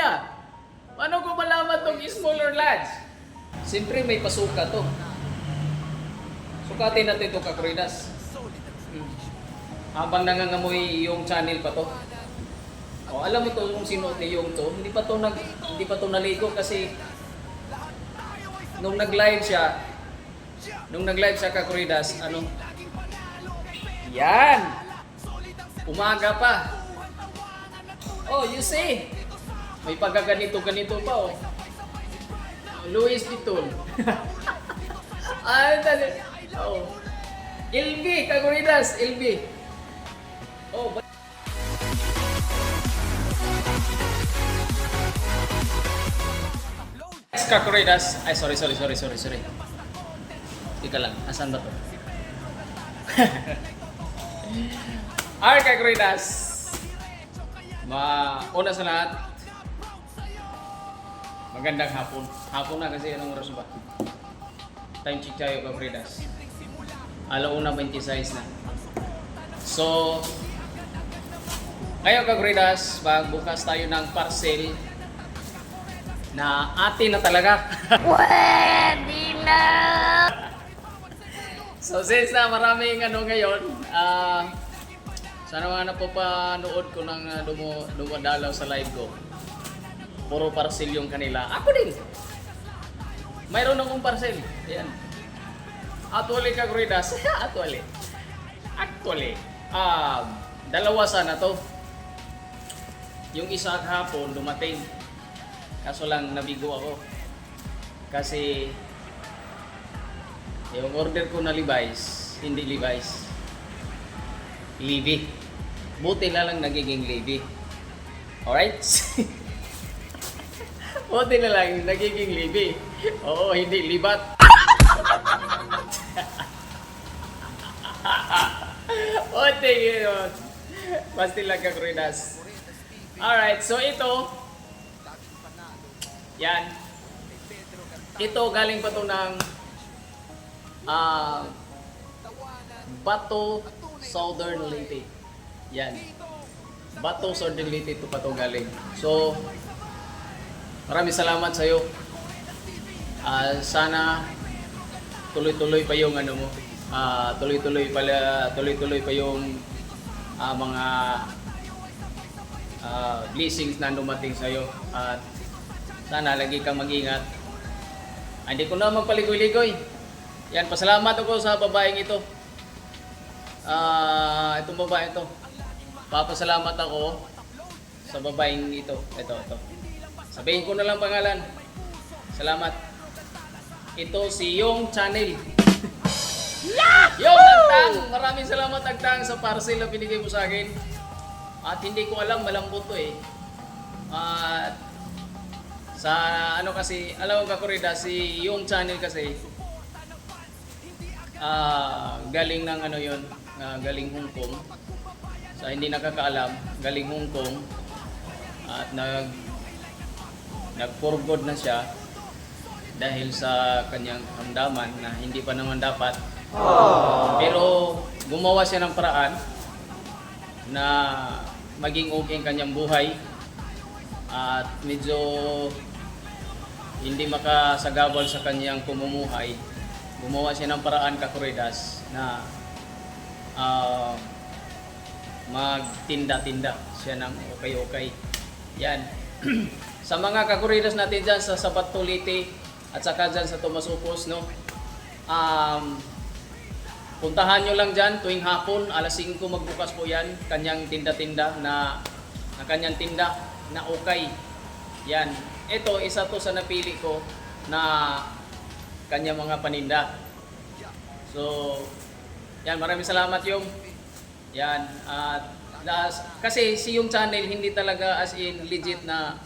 niya? Paano ko malaman tong small or large? Siyempre may pasuka to. Sukatin natin ito, Kakuridas. Habang nangangamoy yung channel pa to. O, alam mo to kung sino ni yung to, hindi pa to naligo kasi nung nag-live siya Kakuridas, ano? Yan! Umaga pa. Oh, you see? May pagkaganito-ganito pa, oh. Luis Vitol. Dali. Oh. LB, Kakuridas, LB. Oh, Kakuridas. Ay, sorry. Ika lang, asan ba to? Alright, Kakuridas. Una sa lahat, magandang hapon. Hapon na kasi anong oras ba? Time check tayo, Kakuridas. 1:26 na. So, ngayon, Kakuridas, magbukas tayo ng parcel na atin na talaga. Pwede na! So, since na maraming ngayon, sana mga napapanood ko nang dumadalaw sa live ko. Puro parcel yung kanila. Ako din! Mayroon akong parcel. Ayan. Actually, Kakuridas. Actually. Dalawa sana to. Yung isa kahapon dumating. Kaso lang nabigo ako. Kasi yung order ko na Levi's, hindi Levi's. Levi. Buti na lang nagiging Levi. Alright? Buti na lang nagiging Levi. Oo, hindi libat. Buti yun. Basti lang, Kakuridas. Alright, so ito. Yan. Ito galing pa to ng Bato Southern Leyte. Yan. Bato Southern Leyte ito pa to galing. So, maraming salamat sa iyo. Sana tuloy-tuloy pa yung ano mo. Tuloy-tuloy pa yung mga blessings na dumating sa iyo. At sana lagi kang mag-ingat. Hindi ko na magpaligoy-ligoy. Yan, pasalamat ako sa babaeng ito. Itong babae ito. Papasalamat ako sa babaeng ito. Ito. Sabihin ko na lang pangalan. Salamat. Ito si Yung Channel. Yung Agtang! Maraming salamat, Agtang, sa parcel na binigay mo sa akin. At hindi ko alam, malambot to eh. At sa ano kasi, alam mo, Kakuridas, si Yung Channel kasi galing ng ano yun, galing Hong Kong. Sa hindi nakakaalam, galing Hong Kong at nag-for good na siya dahil sa kanyang hamdaman na hindi pa naman dapat. Pero gumawa siya ng paraan na maging okay ang kanyang buhay at medyo hindi makasagabal sa kanyang pamumuhay. Gumawa siya ng paraan, Kakuridas, na magtinda-tinda siya ng okay. Yan. Sa mga Kakuridas natin dyan sa Bato Leyte at saka dyan sa Tomasupos, no? Puntahan nyo lang dyan tuwing hapon, alas 5 magbukas po yan. Kanyang tinda-tinda na kanyang tinda na okay. Yan. Ito, isa to sa napili ko na kanyang mga paninda. So, yan, maraming salamat Yung. Yan. Kasi si Yung Channel hindi talaga as in legit na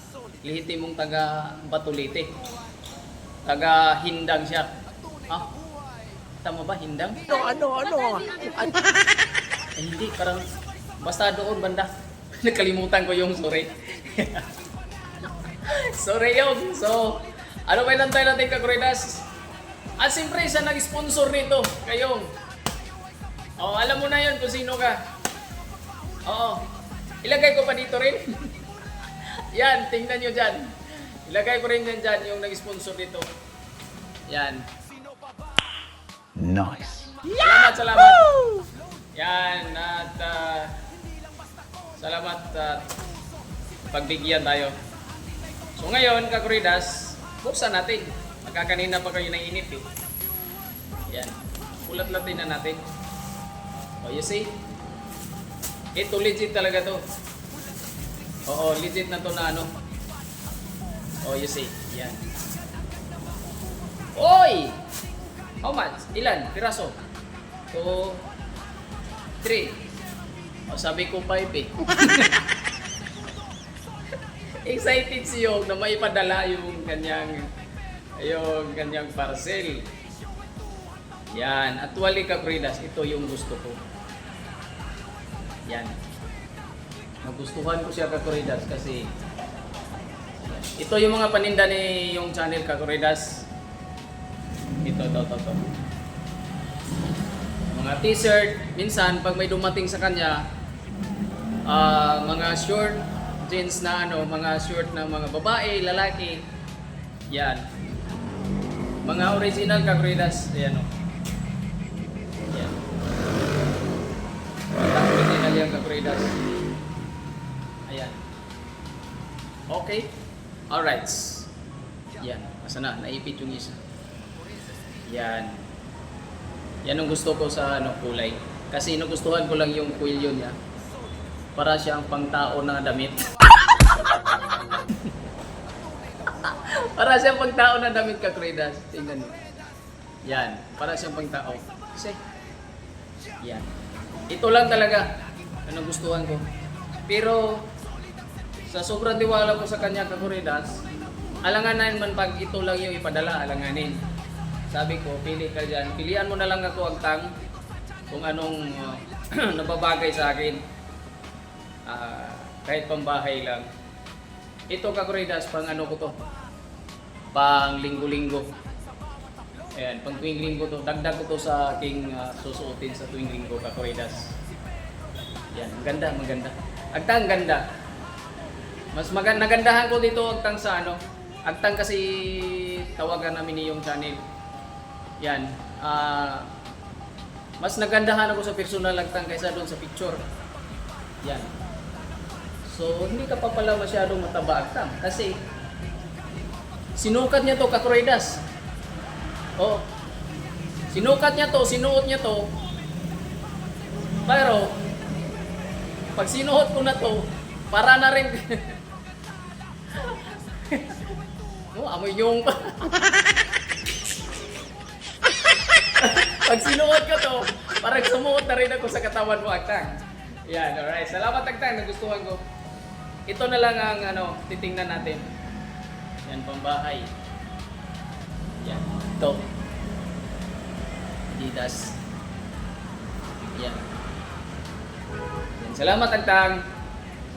lehitimong taga Bato Leyte. Taga Hindang siya. Tama ba, Hindang? Ano? Eh, hindi, parang basta doon banda. Nakalimutan ko yung sorry. Sorry Yung. So, ano ba inantay natin, Kakuridas? At siyempre, siya nag-sponsor nito, kayong. Alam mo na yun kung sino ka. Oo. Ilagay ko pa dito rin. Yan, tingnan nyo dyan. Ilagay ko rin yan dyan yung nag-sponsor dito. Yan. Nice. Salamat. Yan, at salamat at pagbigyan tayo. So ngayon, Kakuridas, buksan natin. Magkakanina pa kayo ng inip eh. Yan. Ulat-latin na natin. Oh, you see? Ito legit talaga to. Oo, legit na to na ano. Oh, you see? Yan. Oy! How much? Ilan? Piraso? 2, 3. O, sabi ko 5 eh. Excited si Yog na maipadala yung kanyang parcel. Yan. Actually, Kakuridas, ito yung gusto ko. Yan. Nagustuhan ko siya, Kakuridas, kasi ito yung mga paninda ni yung channel, Kakuridas. Ito. Mga t-shirt, minsan pag may dumating sa kanya, mga short, jeans na ano, mga short na mga babae, lalaki. Yan. Mga original Kakuridas. Ayan o. Yan. Mga original yung Kakuridas. Ayan. Okay. Alright. Yan. Asa na? Naipit yung isa. Yan. Yan ang gusto ko sa ano, kulay. Kasi nagustuhan ko lang yung kuilyo niya. Para siyang pangtao na damit. Para siyang pangtao na damit, Kakuridas. Tingnan mo. Yan. Para siyang pangtao. Kasi, yan. Ito lang talaga ang nagustuhan ko. Pero, sa sobrang tiwala ko sa kanya, Kakuridas, alanganin man pag ito lang yung ipadala, alanganin. Sabi ko, pili ka dyan. Pilihan mo na lang ako ang tang kung anong nababagay sa akin. Kahit pambahay lang. Ito, Kakuridas, pang ano ko to? Pang linggo-linggo. Ayan, pang tuwing linggo to. Dagdag ko to sa aking susuotin sa tuwing linggo, Kakuridas. Yan, maganda. Agtang ganda. Mas nagandahan ko dito agtang sa ano. Agtang kasi tawagan namin ni yung channel. Yan. Mas nagandahan ako sa personal agtang kaysa doon sa picture. Yan. So, hindi ka pa pala masyadong mataba agtang. Kasi, sinukat niya to, Kakuridas. Oo. Sinukat niya to, sinuot niya to. Pero, pag sinuot ko na to, para na rin. Amoy yung pa. Pag sinuot ko to, parang sumuot na rin ako sa katawan mo, Agtang. Yan, alright. Salamat, Agtang. Nagustuhan ko. Ito na lang ang titingnan natin. Yan, pambahay. Yan. Ito. Adidas. Yan. Yan. Salamat, Agtang.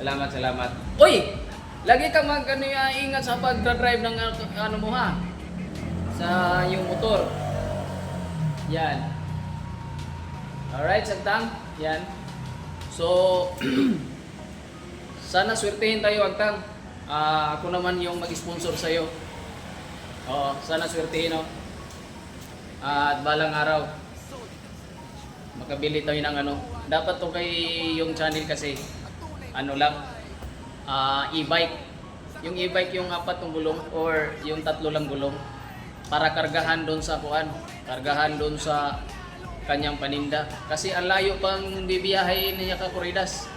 Salamat. Uy! Lagi ka ingat sa pagdadrive ng ano mo ha. Sa yung motor. Yan. Alright, Agtang. Yan. So, sana swertehin tayo, Agtang. Ako naman yung mag-sponsor sa'yo. Oo, sana swertehin, no? At balang araw, makabili tayo ng ano. Dapat to kay yung channel kasi, ano lang, e-bike. Yung e-bike yung 4 gulong or yung 3 lang gulong. Para kargahan doon sa kuan, kargahan doon sa kanyang paninda. Kasi ang layo pang bibiyahin niya, Kakuridas.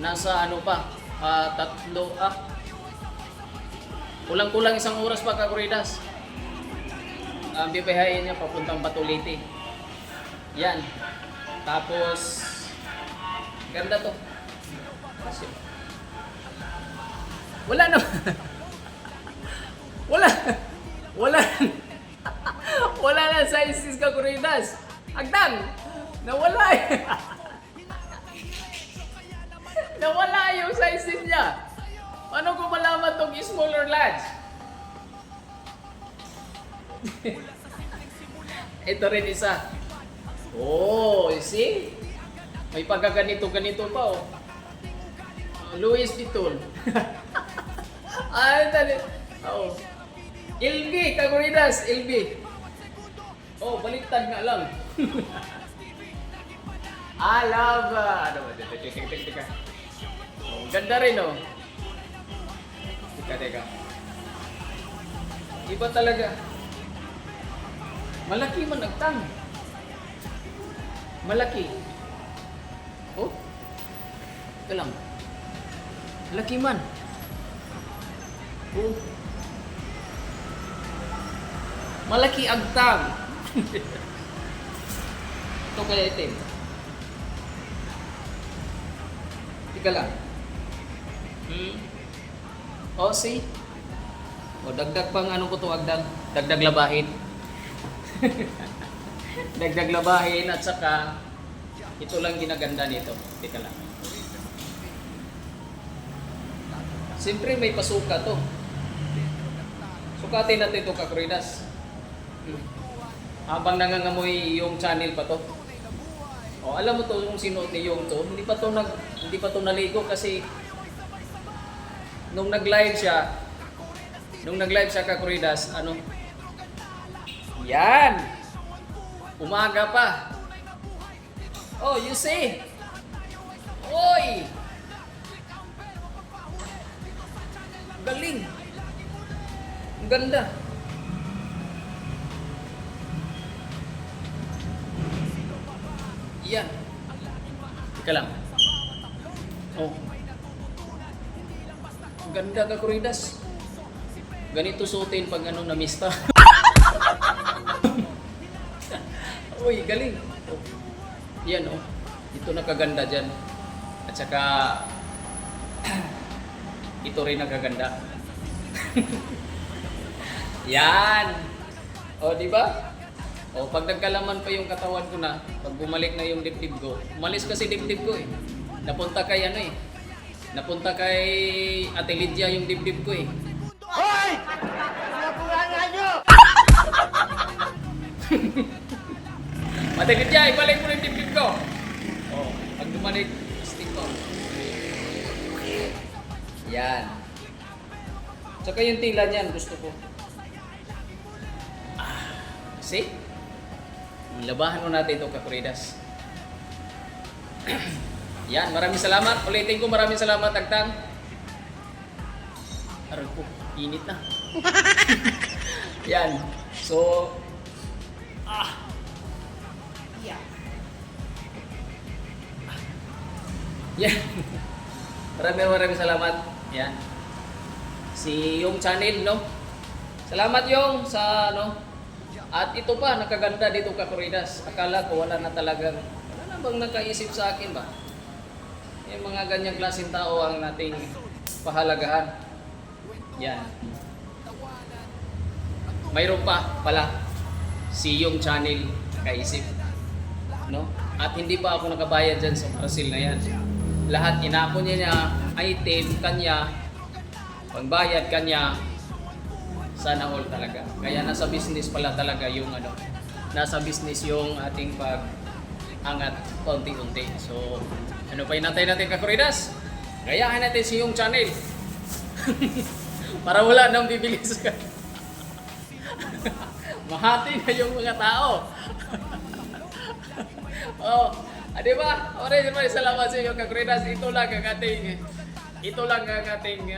Nasa ano pa, kulang-kulang 1 oras pa, Kakuridas. Ang bibiyahin niya papuntang Batuliti. Yan. Tapos, ganda to. Kasi, wala na. Wala na sizes, Kakuridas. Agtang, nawala eh. Nawala yung sizes niya. Paano ko malaman tong small or large? Ito rin isa. Oh, you see? May pagkaganito-ganito pa oh. Louis Vuitton. Dali. Oo. LB, Kakuridas, LB. Oh, baliktad nga lang. Love. Ano ba? Teka. Oh, ganda rin, oh. Teka. Iba talaga. Malaki man ang tang. Malaki. Oh. Ito lang. Malaki man. Oh. Malaki ang tang. Ito kaya itim. Tika lang. Oh, see? O, dagdag pang ano ko to agdag? Dagdag labahin. Dagdag labahin at saka ito lang ginaganda nito. Tika lang. Siyempre may pasuka to. Sukatin natin ito, Kakuridas. Habang nangangamoy yung channel pa to. O, alam mo to, yung sinuot ni yung to, hindi pa to naligo kasi nung nag-live siya, Kakuridas, ano? Yan! Umaga pa. Oh, you see? Oy! Galing! Ang ganda! Yan. Ika lang. Oh. Ang ganda, Kakuridas. Ganito suotin pag ano namista. Uy, galing. Oh. Yan, oh. Ito nakaganda dyan. At saka ito rin nakaganda. Yan. O, di ba? O, pag nagkalaman pa yung katawan ko na, pag bumalik na yung dibdib ko, umalis kasi dibdib ko eh. Napunta kay ano eh. Napunta kay Ate Lydia yung dibdib ko eh. Hoy! Nakulangan nyo! Ate Lydia, ibalik mo yung dibdib ko. O, pag bumalik, stick ko. Yan. Tsaka yung tila niyan, gusto ko. See? Labahan mo natin ito, Kakuridas. Yan, maraming salamat. Ulitin ko, maraming salamat, Agtang. Aral ko, init na. Yan. So, yan. Maraming salamat. Yan. Si yung channel, no? Salamat yung sa, ano? At ito pa, nakaganda dito, Kakuridas. Akala ko wala na talagang, wala na bang nakaisip sa akin ba? Yung mga ganyang klaseng tao ang nating pahalagahan. Yan. Mayroon pa pala si yung channel nakaisip. No? At hindi pa ako nakabayad dyan sa parcel na yan. Lahat inako niya item kanya, pangbayad kanya, sana all talaga. Kaya nasa business pala talaga yung ano, nasa business yung ating pag-angat konti-unti. So, ano pa hinantay natin, Kakuridas? Gayahin natin si yung channel. Para wala nang bibili sa mahati na yung mga tao. Oh, di ba? Maraming salamat sa iyo, Kakuridas. Ito lang ang ating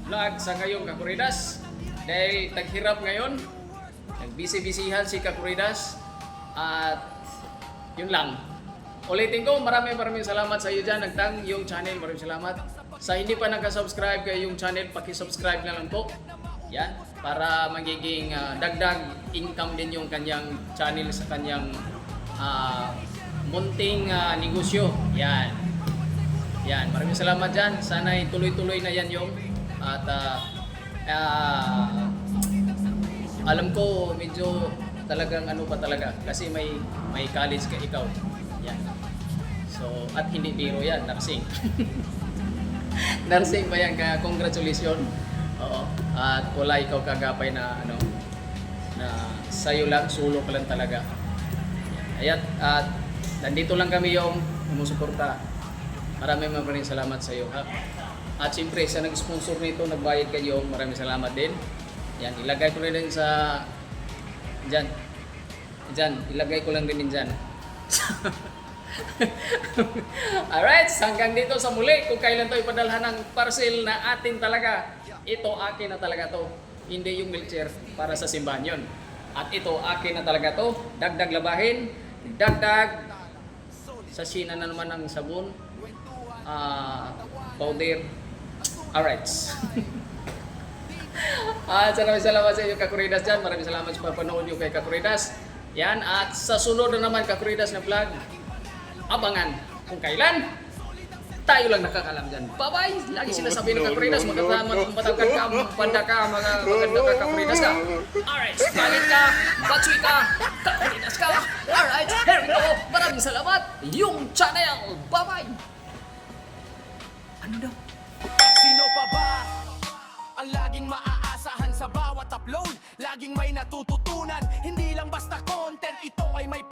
vlog sa ngayong, Kakuridas. Dahil taghirap ngayon, nagbisi-bisihan si Kakuridas. At yun lang. Ulitin ko, maraming salamat sa iyo dyan. Nagtang yung channel, maraming salamat. Sa hindi pa nagka-subscribe kay yung channel, paki-subscribe na lang po. Yan, para magiging dagdag income din yung kanyang channel sa kanyang munting negosyo. Yan. Yan, maraming salamat dyan. Sana tuloy-tuloy na yan yung. At alam ko medyo talagang ano pa talaga kasi may college ka ikaw. Yan. So, at hindi biro yan, nursing. Nursing pa yan, congratulations. Oo. At wala ikaw kagapay na ano na sayo lang, sulo ka lang talaga. Ayan. At nandito lang kami yung sumusuporta. Maraming salamat sa iyo, ha. At siyempre sa nag-sponsor nito, nagbayad kayo, maraming salamat din. Yan, ilagay ko rin din sa dyan. Dyan, ilagay ko lang din dyan. Alright, hanggang dito sa muli. Kung kailan to ipadalhan ng parcel na atin talaga, ito akin na talaga to. Hindi yung wheelchair para sa simbahan yun. At ito akin na talaga to. Dagdag labahin, dagdag sasina na naman ng sabon, powder. Alright. At maraming salamat sa inyo Kakuridas dyan. Maraming salamat sa papanood nyo kay Kakuridas. Yan, at sa sunod na naman Kakuridas na vlog, abangan kung kailan. Tayo lang nakakalam dyan. Bye-bye! Lagi sila sabi ng Kakuridas, matangkad ka, magpanda ka, maganda ka, Kakuridas ka. Alright, galit ka, batsui ka, Kakuridas ka. Alright, here we go. Maraming salamat. Yung channel. Bye-bye! Ano daw? Sino pa ba ang laging maaasahan sa bawat upload? Laging may natututunan, hindi lang basta content, ito ay may